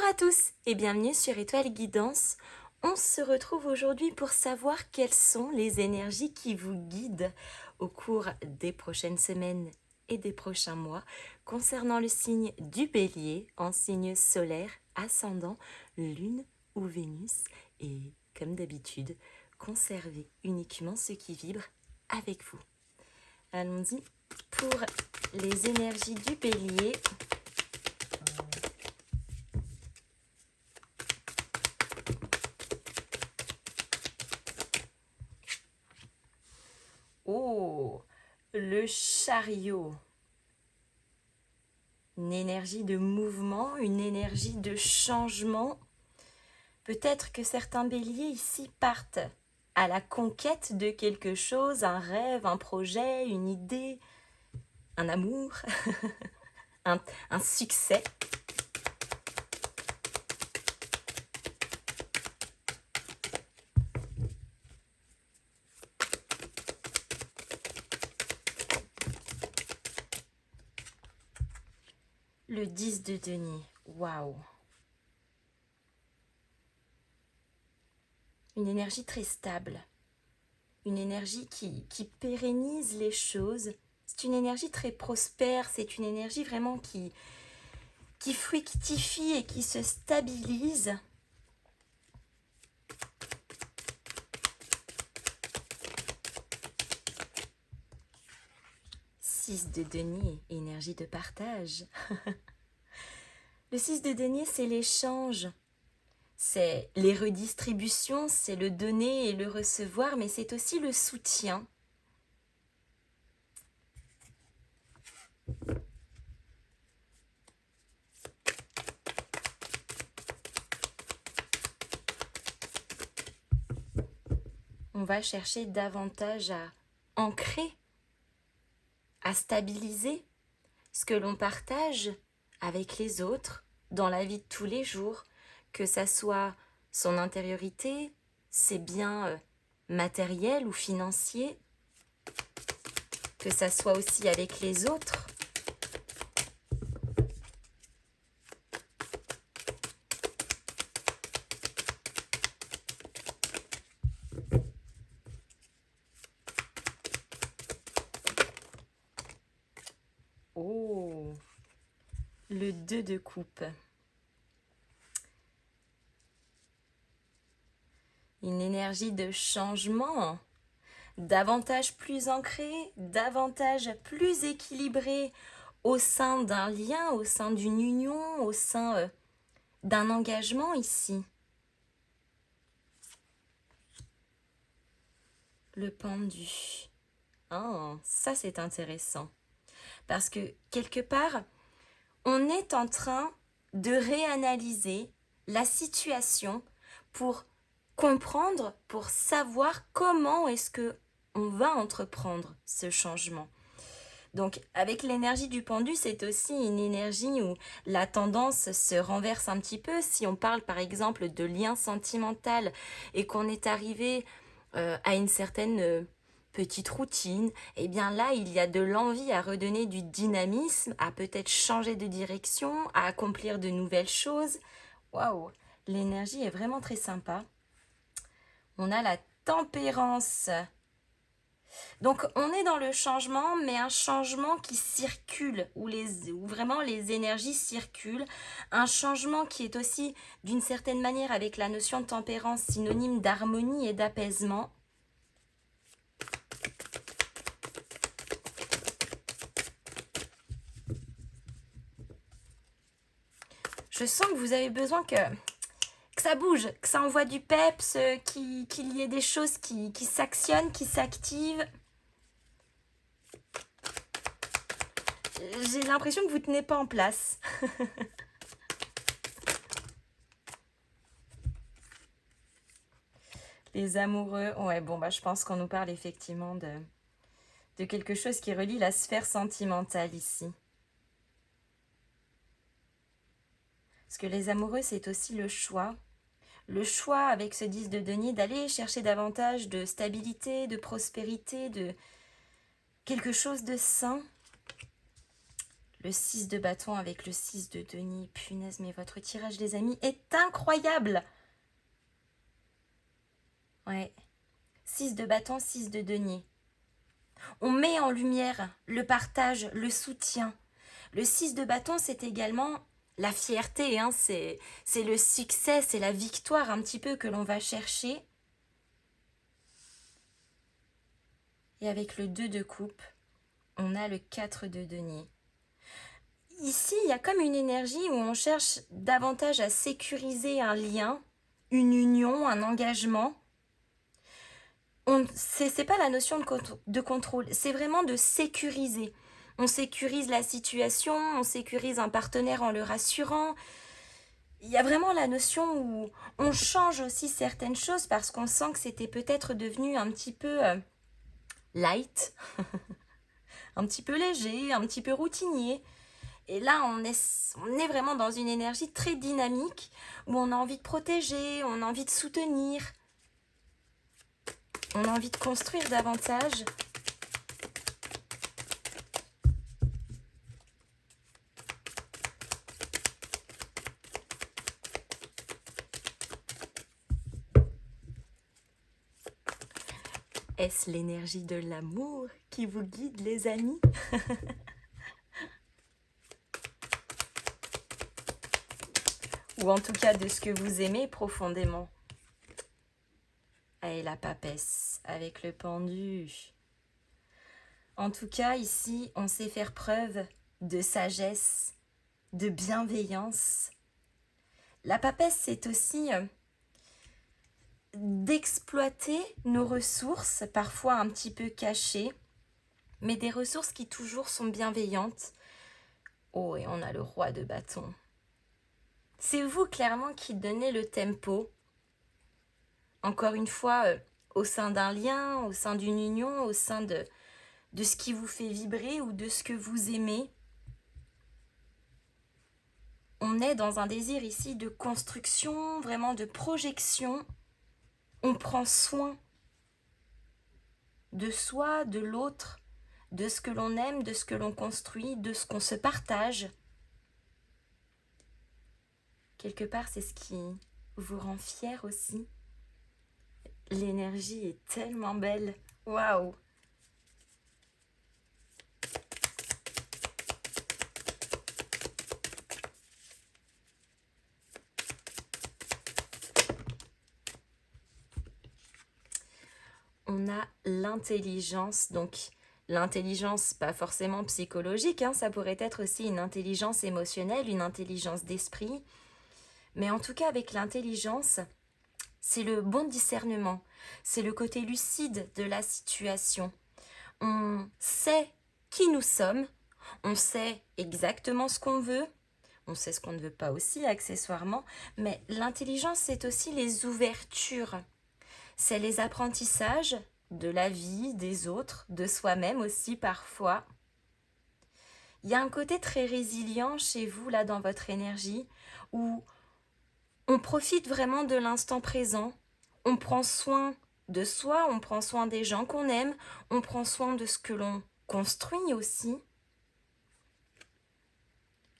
Bonjour à tous et bienvenue sur Étoile Guidance. On se retrouve aujourd'hui pour savoir quelles sont les énergies qui vous guident au cours des prochaines semaines et des prochains mois concernant le signe du Bélier en signe solaire, ascendant, lune ou Vénus. Et comme d'habitude, conservez uniquement ce qui vibre avec vous. Allons-y pour les énergies du Bélier. Oh, le chariot. Une énergie de mouvement, une énergie de changement. Peut-être que certains béliers ici partent à la conquête de quelque chose, un rêve, un projet, une idée, un amour, un succès. Le 10 de denier, waouh! Une énergie très stable, une énergie qui pérennise les choses. C'est une énergie très prospère, c'est une énergie vraiment qui fructifie et qui se stabilise. Six de denier, énergie de partage. Le 6 de denier, c'est l'échange. C'est les redistributions, c'est le donner et le recevoir, mais c'est aussi le soutien. On va chercher davantage à ancrer, à stabiliser ce que l'on partage avec les autres dans la vie de tous les jours, que ça soit son intériorité, ses biens matériels ou financiers, que ça soit aussi avec les autres. Oh, le 2 de coupe. Une énergie de changement, davantage plus ancrée, davantage plus équilibrée au sein d'un lien, au sein d'une union, au sein d'un engagement ici. Le pendu. Oh, ça c'est intéressant. Parce que quelque part, on est en train de réanalyser la situation pour comprendre, pour savoir comment est-ce que on va entreprendre ce changement. Donc avec l'énergie du pendu, c'est aussi une énergie où la tendance se renverse un petit peu. Si on parle par exemple de lien sentimental et qu'on est arrivé à une certaine petite routine, et bien là il y a de l'envie à redonner du dynamisme, à peut-être changer de direction, à accomplir de nouvelles choses. Waouh, l'énergie est vraiment très sympa. On a la tempérance. Donc on est dans le changement, mais un changement qui circule, où vraiment les énergies circulent. Un changement qui est aussi d'une certaine manière avec la notion de tempérance synonyme d'harmonie et d'apaisement. Je sens que vous avez besoin que ça bouge, que ça envoie du peps, qu'il y ait des choses qui s'actionnent, qui s'activent. J'ai l'impression que vous ne tenez pas en place. Les amoureux, ouais, bon, bah, je pense qu'on nous parle effectivement de quelque chose qui relie la sphère sentimentale ici. Parce que les amoureux, c'est aussi le choix. Le choix avec ce 10 de denier d'aller chercher davantage de stabilité, de prospérité, de quelque chose de sain. Le 6 de bâton avec le 6 de denier. Punaise, mais votre tirage, les amis, est incroyable. Ouais. 6 de bâton, 6 de denier. On met en lumière le partage, le soutien. Le 6 de bâton, c'est également la fierté, hein, c'est le succès, c'est la victoire un petit peu que l'on va chercher. Et avec le 2 de coupe, on a le 4 de denier. Ici, il y a comme une énergie où on cherche davantage à sécuriser un lien, une union, un engagement. C'est pas la notion de contrôle, c'est vraiment de sécuriser. On sécurise la situation, on sécurise un partenaire en le rassurant. Il y a vraiment la notion où on change aussi certaines choses parce qu'on sent que c'était peut-être devenu un petit peu light, un petit peu léger, un petit peu routinier. Et là, on est vraiment dans une énergie très dynamique où on a envie de protéger, on a envie de soutenir, on a envie de construire davantage. Est-ce l'énergie de l'amour qui vous guide, les amis? Ou en tout cas de ce que vous aimez profondément? Et la papesse avec le pendu. En tout cas, ici, on sait faire preuve de sagesse, de bienveillance. La papesse, c'est aussi d'exploiter nos ressources, parfois un petit peu cachées, mais des ressources qui toujours sont bienveillantes. Oh, et on a le roi de bâton. C'est vous clairement qui donnez le tempo. Encore une fois, au sein d'un lien, au sein d'une union, au sein de ce qui vous fait vibrer ou de ce que vous aimez. On est dans un désir ici de construction, vraiment de projection. On prend soin de soi, de l'autre, de ce que l'on aime, de ce que l'on construit, de ce qu'on se partage. Quelque part, c'est ce qui vous rend fier aussi. L'énergie est tellement belle. Waouh! On a l'intelligence, donc l'intelligence pas forcément psychologique, hein, ça pourrait être aussi une intelligence émotionnelle, une intelligence d'esprit, mais en tout cas avec l'intelligence, c'est le bon discernement, c'est le côté lucide de la situation. On sait qui nous sommes, on sait exactement ce qu'on veut, on sait ce qu'on ne veut pas aussi accessoirement, mais l'intelligence c'est aussi les ouvertures. C'est les apprentissages de la vie, des autres, de soi-même aussi parfois. Il y a un côté très résilient chez vous, là, dans votre énergie, où on profite vraiment de l'instant présent, on prend soin de soi, on prend soin des gens qu'on aime, on prend soin de ce que l'on construit aussi.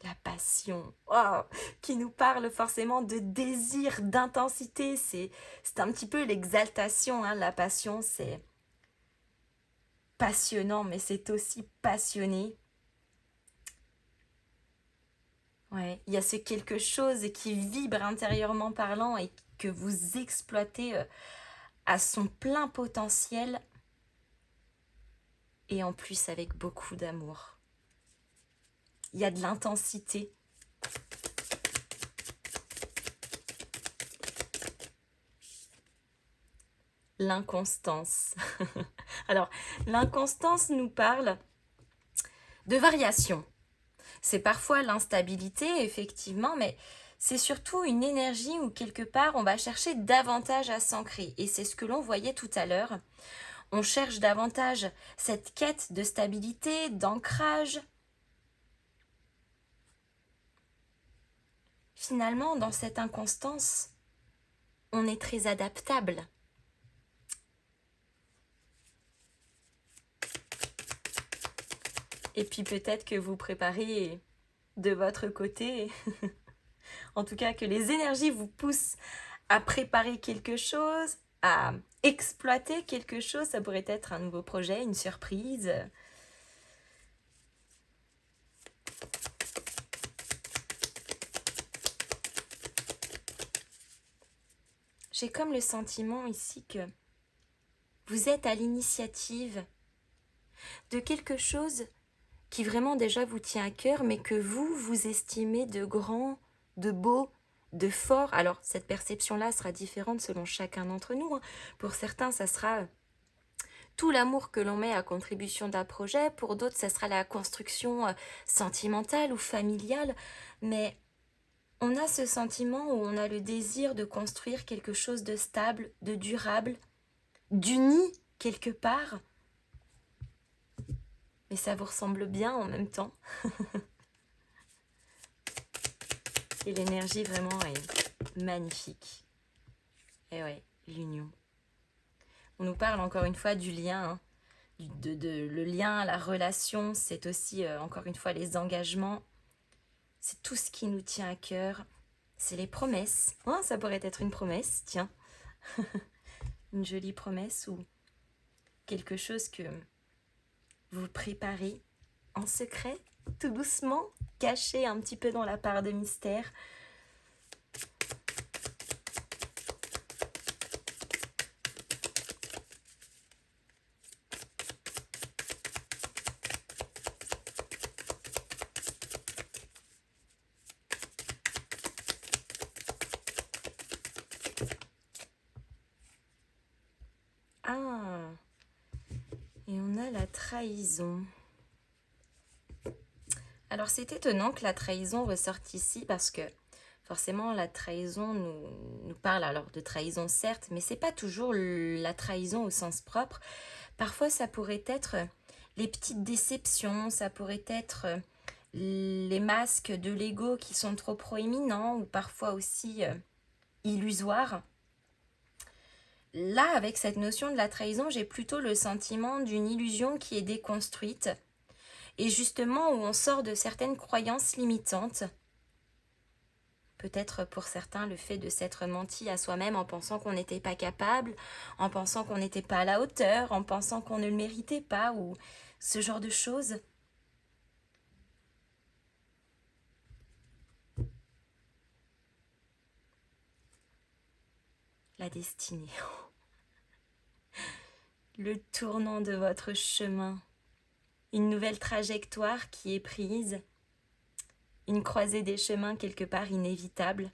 La passion, oh, qui nous parle forcément de désir, d'intensité, c'est un petit peu l'exaltation, hein. La passion, c'est passionnant, mais c'est aussi passionné. Ouais, il y a ce quelque chose qui vibre intérieurement parlant et que vous exploitez à son plein potentiel et en plus avec beaucoup d'amour. Il y a de l'intensité. L'inconstance. Alors, l'inconstance nous parle de variation. C'est parfois l'instabilité, effectivement, mais c'est surtout une énergie où quelque part on va chercher davantage à s'ancrer. Et c'est ce que l'on voyait tout à l'heure. On cherche davantage cette quête de stabilité, d'ancrage. Finalement, dans cette inconstance, on est très adaptable. Et puis peut-être que vous préparez de votre côté, en tout cas que les énergies vous poussent à préparer quelque chose, à exploiter quelque chose. Ça pourrait être un nouveau projet, une surprise. J'ai comme le sentiment ici que vous êtes à l'initiative de quelque chose qui vraiment déjà vous tient à cœur, mais que vous estimez de grand, de beau, de fort. Alors, cette perception-là sera différente selon chacun d'entre nous, hein. Pour certains, ça sera tout l'amour que l'on met à contribution d'un projet. Pour d'autres, ça sera la construction sentimentale ou familiale. Mais on a ce sentiment où on a le désir de construire quelque chose de stable, de durable, d'uni quelque part. Mais ça vous ressemble bien en même temps. Et l'énergie vraiment est magnifique. Et ouais, l'union. On nous parle encore une fois du lien, hein. Le lien, la relation, c'est aussi encore une fois les engagements. C'est tout ce qui nous tient à cœur. C'est les promesses. Oh, ça pourrait être une promesse, tiens. Une jolie promesse ou quelque chose que vous préparez en secret, tout doucement, caché un petit peu dans la part de mystère. Ah, et on a la trahison. Alors c'est étonnant que la trahison ressorte ici parce que forcément la trahison nous parle alors de trahison certes, mais c'est pas toujours la trahison au sens propre. Parfois ça pourrait être les petites déceptions, ça pourrait être les masques de l'ego qui sont trop proéminents ou parfois aussi illusoires. Là, avec cette notion de la trahison, j'ai plutôt le sentiment d'une illusion qui est déconstruite et justement où on sort de certaines croyances limitantes. Peut-être pour certains le fait de s'être menti à soi-même en pensant qu'on n'était pas capable, en pensant qu'on n'était pas à la hauteur, en pensant qu'on ne le méritait pas ou ce genre de choses. La destinée. Le tournant de votre chemin. Une nouvelle trajectoire qui est prise. Une croisée des chemins quelque part inévitable.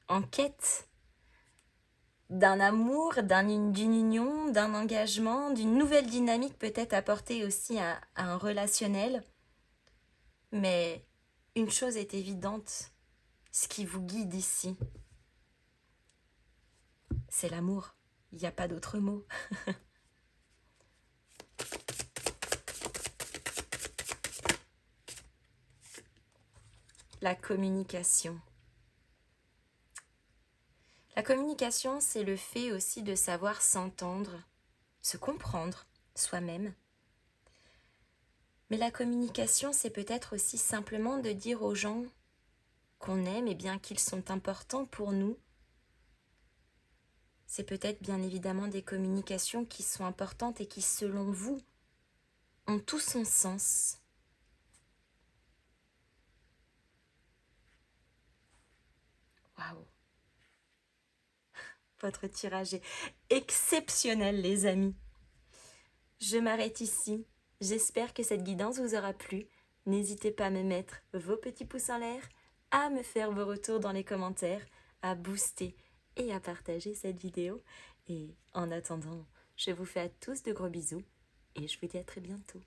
En quête d'un amour, d'une union, d'un engagement, d'une nouvelle dynamique peut-être apportée aussi à un relationnel. Mais une chose est évidente, ce qui vous guide ici, c'est l'amour. Il n'y a pas d'autre mot. La communication. La communication, c'est le fait aussi de savoir s'entendre, se comprendre soi-même. Mais la communication, c'est peut-être aussi simplement de dire aux gens qu'on aime et bien qu'ils sont importants pour nous. C'est peut-être bien évidemment des communications qui sont importantes et qui, selon vous, ont tout son sens. Waouh! Votre tirage est exceptionnel, les amis. Je m'arrête ici. J'espère que cette guidance vous aura plu. N'hésitez pas à me mettre vos petits pouces en l'air, à me faire vos retours dans les commentaires, à booster et à partager cette vidéo. Et en attendant, je vous fais à tous de gros bisous et je vous dis à très bientôt.